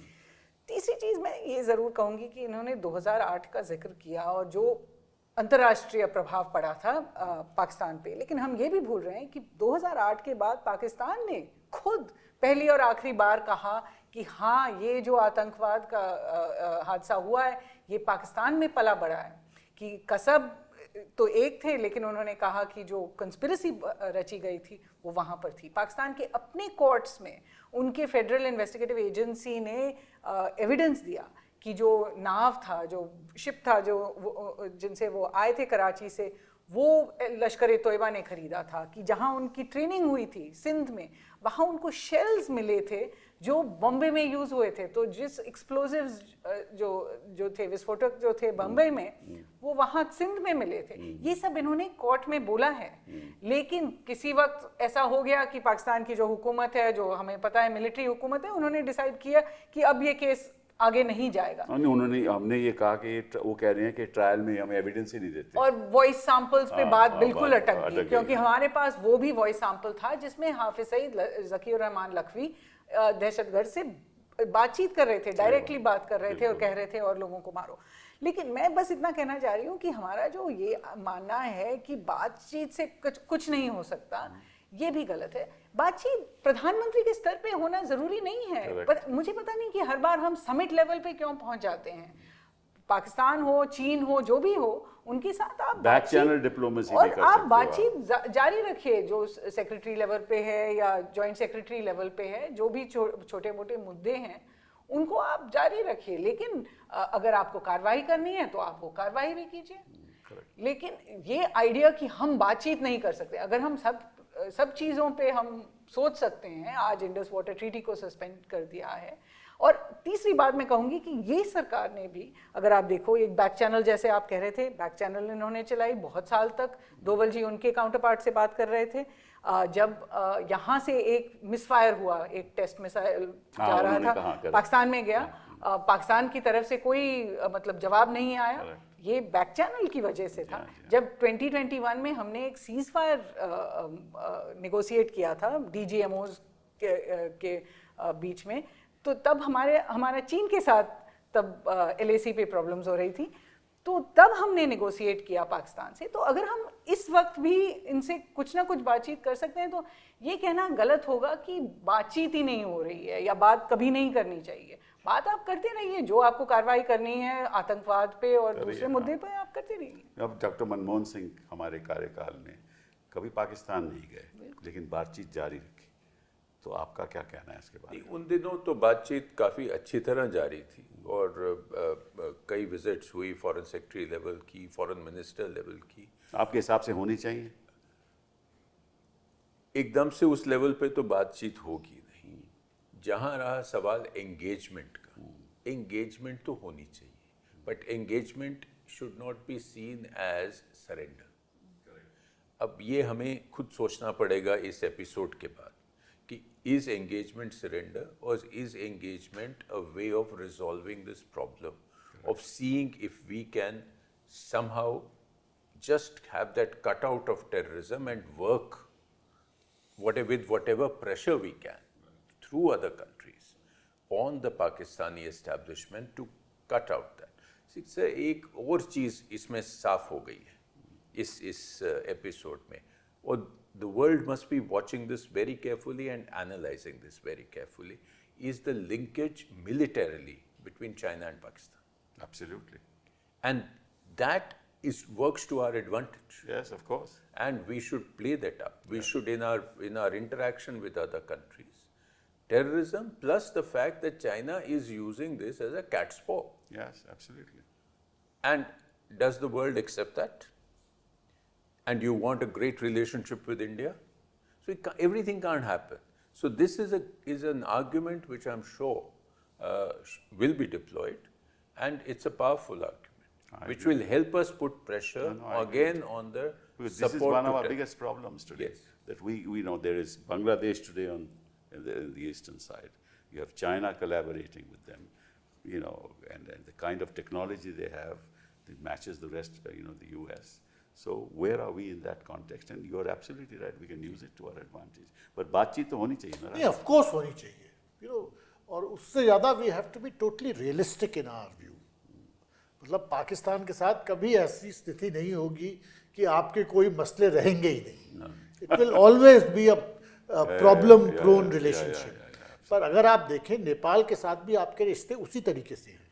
तीसरी चीज़ मैं ये ज़रूर कहूँगी कि इन्होंने 2008 का जिक्र किया और जो अंतर्राष्ट्रीय प्रभाव पड़ा था पाकिस्तान पे, लेकिन हम ये भी भूल रहे हैं कि 2008 के बाद पाकिस्तान ने खुद पहली और आखिरी बार कहा कि हाँ, ये जो आतंकवाद का हादसा हुआ है ये पाकिस्तान में पला बढ़ा है. कि कसब तो एक थे, लेकिन उन्होंने कहा कि जो कंस्पिरेसी रची गई थी वो वहाँ पर थी. पाकिस्तान के अपने कोर्ट्स में उनके फेडरल इन्वेस्टिगेटिव एजेंसी ने एविडेंस दिया कि जो नाव था, जो शिप था, जो जिनसे वो आए थे कराची से, वो लश्कर-ए-तोयबा ने खरीदा था. कि जहाँ उनकी ट्रेनिंग हुई थी सिंध में, वहाँ उनको शेल्स मिले थे जो बॉम्बे में यूज़ हुए थे. तो जिस एक्सप्लोजिव्स जो थे, विस्फोटक जो थे बॉम्बे में, वो वहाँ सिंध में मिले थे. ये सब इन्होंने कोर्ट में बोला है. लेकिन किसी वक्त ऐसा हो गया कि पाकिस्तान की जो हुकूमत है, जो हमें पता है मिलिट्री हुकूमत है, उन्होंने डिसाइड किया कि अब ये केस आगे नहीं जाएगा. हमने ये कहा कि वो कह रहे हैं कि ट्रायल में हमें एविडेंस ही नहीं देते. और वॉइस सैंपल्स पे बात बिल्कुल अटक गई, क्योंकि हमारे पास वो भी वॉइस सैंपल था जिसमें हाफिज सईद, ज़कीर रहमान लखवी दहशतगर्द से बातचीत कर रहे थे, डायरेक्टली बात कर रहे थे और कह रहे थे और लोगों को मारो. लेकिन मैं बस इतना कहना चाह रही हूँ कि हमारा जो ये मानना है कि बातचीत से कुछ नहीं हो सकता, ये भी गलत है. बातचीत प्रधानमंत्री के स्तर पे होना जरूरी नहीं है. मुझे पता नहीं कि हर बार हम समिट लेवल पे क्यों पहुंच जाते हैं. पाकिस्तान हो, चीन हो, जो भी हो, उनके साथ आप बैक चैनल डिप्लोमेसी और आप बातचीत जारी रखिए. जो सेक्रेटरी लेवल पे है या जॉइंट सेक्रेटरी लेवल पे है, जो भी छोटे मोटे मुद्दे हैं उनको आप जारी रखिए. लेकिन अगर आपको कार्रवाई करनी है तो आप वो कार्रवाई भी कीजिए. लेकिन ये आइडिया कि हम बातचीत नहीं कर सकते, अगर हम सब चीज़ों पे हम सोच सकते हैं. आज इंडस वाटर ट्रीटी को सस्पेंड कर दिया है. और तीसरी बात मैं कहूँगी कि ये सरकार ने भी, अगर आप देखो, एक बैक चैनल, जैसे आप कह रहे थे, बैक चैनल इन्होंने चलाई बहुत साल तक. डोवल जी उनके काउंटर पार्ट से बात कर रहे थे. जब यहाँ से एक मिसफायर हुआ, एक टेस्ट मिसाइल जा रहा था, पाकिस्तान में गया, पाकिस्तान की तरफ से कोई मतलब जवाब नहीं आया. ये बैक चैनल की वजह से था. जब 2021 में हमने एक सीज फायर नेगोशिएट किया था DGMOs के बीच में, तो तब हमारा चीन के साथ तब LAC पे प्रॉब्लम्स हो रही थी. तो तब हमने नेगोशिएट किया पाकिस्तान से। तो अगर हम इस वक्त भी इनसे कुछ ना कुछ बातचीत कर सकते हैं तो ये कहना गलत होगा कि बातचीत ही नहीं हो रही है या बात कभी नहीं करनी चाहिए। बात आप करते रहिए, जो आपको कार्रवाई करनी है आतंकवाद पे और दूसरे मुद्दे पे आप करते रहिए। अब डॉक्टर मनमोहन सिंह हमारे कार्यकाल में कभी पाकिस्तान नहीं गए, लेकिन बातचीत जारी रखी। तो आपका क्या कहना है इसके बारे में? उन दिनों तो बातचीत काफ़ी अच्छी तरह जारी थी और कई विजिट्स हुई, फॉरेन सेक्रेटरी लेवल की, फॉरेन मिनिस्टर लेवल की। आपके हिसाब से होनी चाहिए? एकदम से उस लेवल पे तो बातचीत होगी नहीं। जहाँ रहा सवाल एंगेजमेंट का, एंगेजमेंट तो होनी चाहिए, but engagement should not be seen as surrender. अब ये हमें खुद सोचना पड़ेगा इस एपिसोड के बाद कि is engagement surrender or is engagement a way of resolving this problem, of seeing if we can somehow just have that cutout of terrorism and work with whatever pressure we can through other countries on the Pakistani establishment to cut out that. So, एक और चीज़ इसमें साफ हो गई है इस episode में, और the world must be watching this very carefully and analyzing this very carefully, is the linkage militarily between China and Pakistan. Absolutely. And that works to our advantage. Yes, of course. And we should play that up. We should, in our interaction with other countries, terrorism plus the fact that China is using this as a cat's paw. Yes, absolutely. And does the world accept that? And you want a great relationship with India? So everything can't happen. So this is an argument which I'm sure will be deployed, and it's a powerful argument, which will help us put pressure again on the Because support. this is one of our biggest problems today. Yes. That we know there is Bangladesh today on in the eastern side. You have China collaborating with them, you know, and the kind of technology they have that matches the rest, the US. So where are we in that context? And you're absolutely right. We can use it to our advantage. But बातचीत तो होनी चाहिए ना? नहीं, of course होनी चाहिए, और उससे ज़्यादा we have to be totally realistic in our view. मतलब पाकिस्तान के साथ कभी ऐसी स्थिति नहीं होगी कि आपके कोई मसले रहेंगे ही नहीं. It will always be a problem-prone relationship. पर अगर आप देखें नेपाल के साथ भी आपके रिश्ते उसी तरीके से हैं.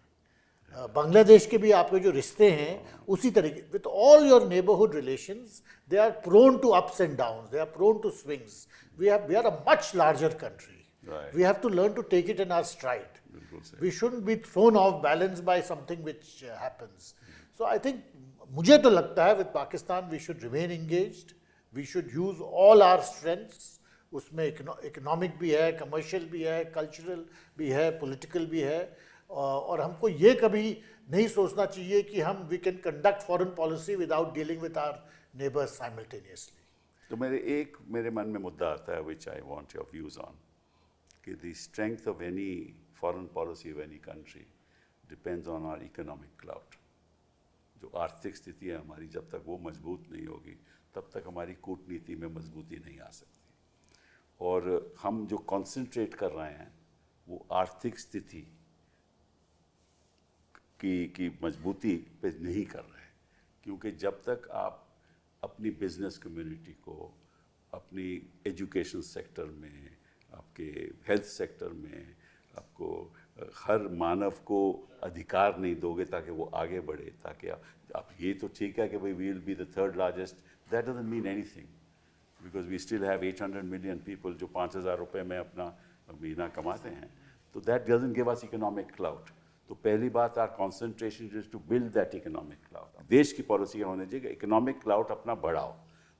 बांग्लादेश के भी आपके जो रिश्ते हैं उसी तरीके, with all your neighborhood relations, they are prone to ups and downs, they are prone to swings. We are a much larger country. Right. We have to learn to take it in our stride. We shouldn't be thrown off balance by something which happens. So I think, मुझे तो लगता है with Pakistan we should remain engaged. We should use all our strengths. उसमें economic भी है, commercial भी है, cultural भी है, political भी है. और हमको ये कभी नहीं सोचना चाहिए कि हम we can conduct foreign policy without dealing with our neighbors simultaneously. तो मेरे मन में मुद्दा आता है which I want your views on, कि the strength of any foreign policy of any country depends on our economic clout. जो आर्थिक स्थिति है हमारी, जब तक वो मजबूत नहीं होगी तब तक हमारी कूटनीति में मजबूती नहीं आ सकती. और हम जो concentrate कर रहे हैं वो आर्थिक स्थिति की मजबूती पे नहीं कर रहे हैं, क्योंकि जब तक आप अपनी बिजनेस कम्युनिटी को, अपनी एजुकेशन सेक्टर में, आपके हेल्थ सेक्टर में, आपको हर मानव को अधिकार नहीं दोगे ताकि वो आगे बढ़े, ताकि आप ये तो ठीक है कि भाई we will be the third largest, that doesn't mean anything, because we still have 800 million people जो 5,000 रुपये में अपना महीना कमाते हैं. तो that doesn't give us economic cloud. तो पहली बात, our concentration is to build that economic cloud. देश की पॉलिसी क्या होनी चाहिए? इकोनॉमिक क्लाउड अपना बढ़ाओ.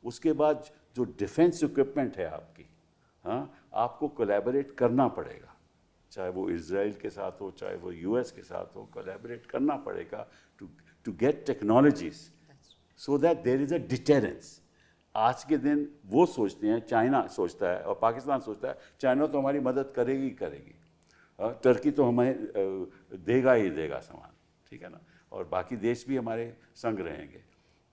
उसके बाद जो डिफेंस इक्विपमेंट है आपकी, हाँ, आपको कोलैबोरेट करना पड़ेगा, चाहे वो इजराइल के साथ हो, चाहे वो यूएस के साथ हो, कोलैबोरेट करना पड़ेगा to get technologies so that there is a deterrence. आज के दिन वो सोचते हैं, चाइना सोचता है और पाकिस्तान सोचता है चाइना तो हमारी मदद करेगी करेगी, टर्की तो हमें देगा ही देगा सामान, ठीक है ना, और बाकी देश भी हमारे संग रहेंगे.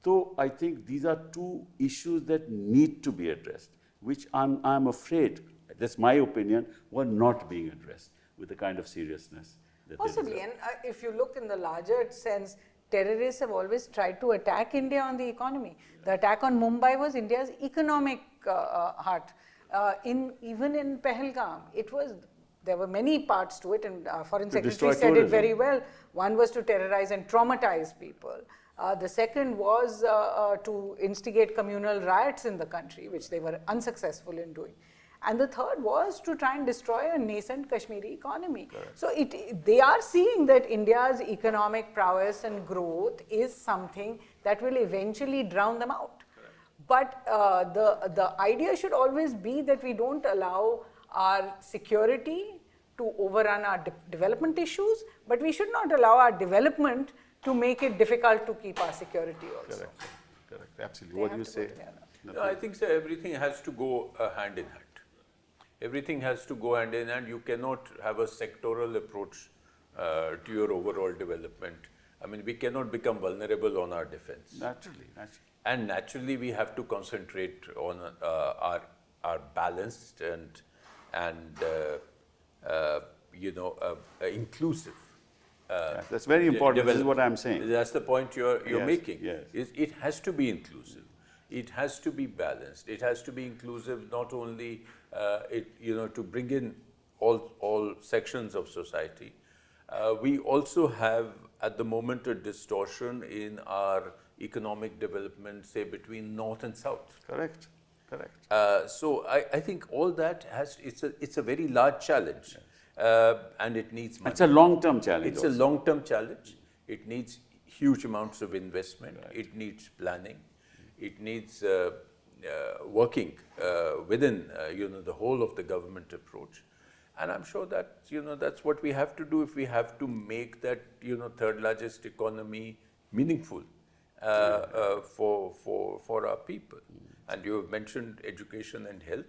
तो I think these are two issues that need to be addressed, which I'm afraid, that's my opinion, were not being addressed with the kind of seriousness that Possibly, they deserve. and if you look in the larger sense, terrorists have always tried to attack India on the economy. The attack on Mumbai was India's economic heart. Even in Pahalgam, there were many parts to it, and Foreign destroy Secretary said it tourism. very well. One was to terrorize and traumatize people. The second was to instigate communal riots in the country, which they were unsuccessful in doing. And the third was to try and destroy a nascent Kashmiri economy. Correct. So they are seeing that India's economic prowess and growth is something that will eventually drown them out. Correct. But the idea should always be that we don't allow our security to overrun our development issues, but we should not allow our development to make it difficult to keep our security also. Correct. Correct. Absolutely. What do you say? No, I think, sir, everything has to go hand in hand. Everything has to go hand in hand. You cannot have a sectoral approach to your overall development. I mean, we cannot become vulnerable on our defense. Naturally. And naturally, we have to concentrate on our balanced and inclusive. Yes, that's very important. This is what I'm saying. That's the point you're Yes, making. yes. It has to be inclusive. It has to be balanced. It has to be inclusive, not only to bring in all sections of society. We also have at the moment a distortion in our economic development, say between north and south. Correct. So I think all that it's a very large challenge, and it needs money. It's a long-term challenge. It's a long-term challenge. It needs huge amounts of investment. Right. It needs planning. It needs working within the whole of the government approach. And I'm sure that that's what we have to do if we have to make that third largest economy meaningful for our people. And you have mentioned education and health.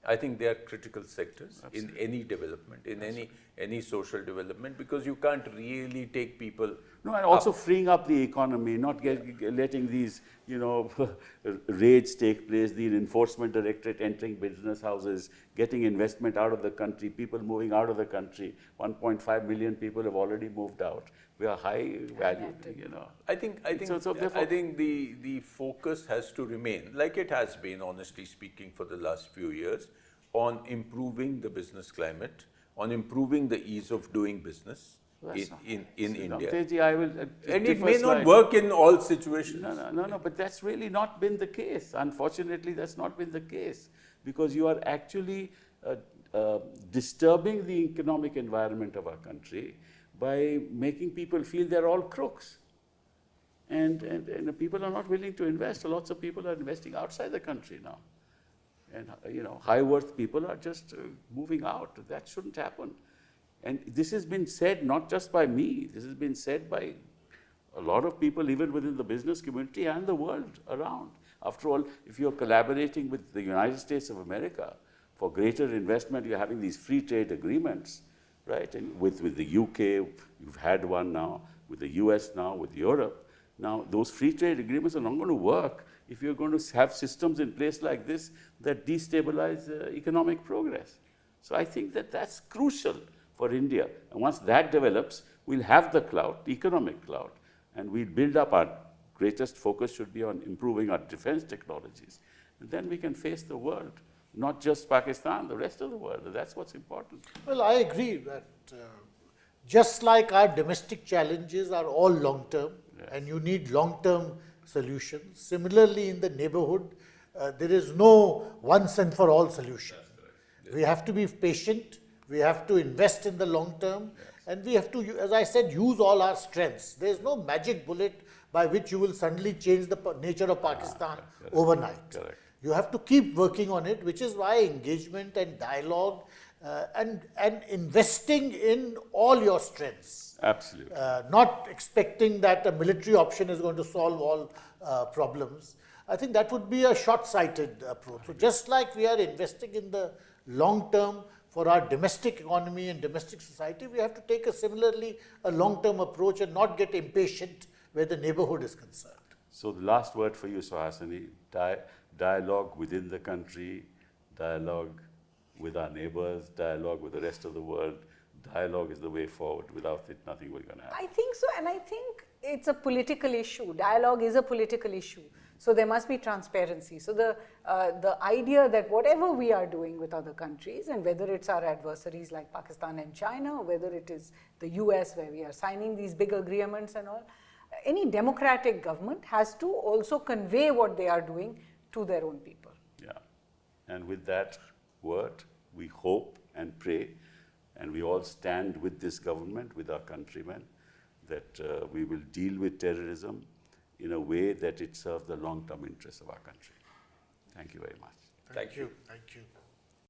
I think they are critical sectors. Absolutely. In any development, in any social development, because you can't really take people. No, and also freeing up the economy, not letting these, raids take place, the enforcement directorate entering business houses, getting investment out of the country, people moving out of the country. 1.5 million people have already moved out. We are high valued, I think the focus has to remain, like it has been, honestly speaking, for the last few years, on improving the business climate, on improving the ease of doing business in India. Ramteji, I will. And it may not work in all situations. No, but that's really not been the case. Unfortunately, that's not been the case, because you are actually disturbing the economic environment of our country by making people feel they're all crooks. And people are not willing to invest. Lots of people are investing outside the country now. And high worth people are just moving out. That shouldn't happen. And this has been said not just by me, this has been said by a lot of people even within the business community and the world around. After all, if you're collaborating with the United States of America for greater investment, you're having these free trade agreements, right? And with the UK, you've had one now, with the US now, with Europe. Now, those free trade agreements are not going to work if you're going to have systems in place like this that destabilize economic progress. So I think that that's crucial for India. And once that develops, we'll have the clout, the economic clout, and we'll build up our greatest focus should be on improving our defense technologies. And then we can face the world, not just Pakistan, the rest of the world. That's what's important. Well, I agree that just like our domestic challenges are all long-term, yes, and you need long-term solutions, similarly in the neighborhood, there is no once and for all solution. We have to be patient, we have to invest in the long term, yes, and we have to, as I said, use all our strengths. There is no magic bullet by which you will suddenly change the nature of Pakistan overnight. Correct. You have to keep working on it, which is why engagement and dialogue and investing in all your strengths. Absolutely. Not expecting that a military option is going to solve all problems. I think that would be a short-sighted approach. So just like we are investing in the long term for our domestic economy and domestic society, we have to take a long-term approach and not get impatient where the neighborhood is concerned. So the last word for you, Suhasini, dialogue within the country, dialogue with our neighbors, dialogue with the rest of the world. Dialogue is the way forward. Without it, nothing will going to happen. I think so, and I think it's a political issue. Dialogue is a political issue. So there must be transparency. So the idea that whatever we are doing with other countries, and whether it's our adversaries like Pakistan and China, or whether it is the US where we are signing these big agreements and all, any democratic government has to also convey what they are doing to their own people. Yeah. And with that word, we hope and pray, and we all stand with this government, with our countrymen, that we will deal with terrorism in a way that it serves the long-term interests of our country. Thank you very much. Thank you. Thank you.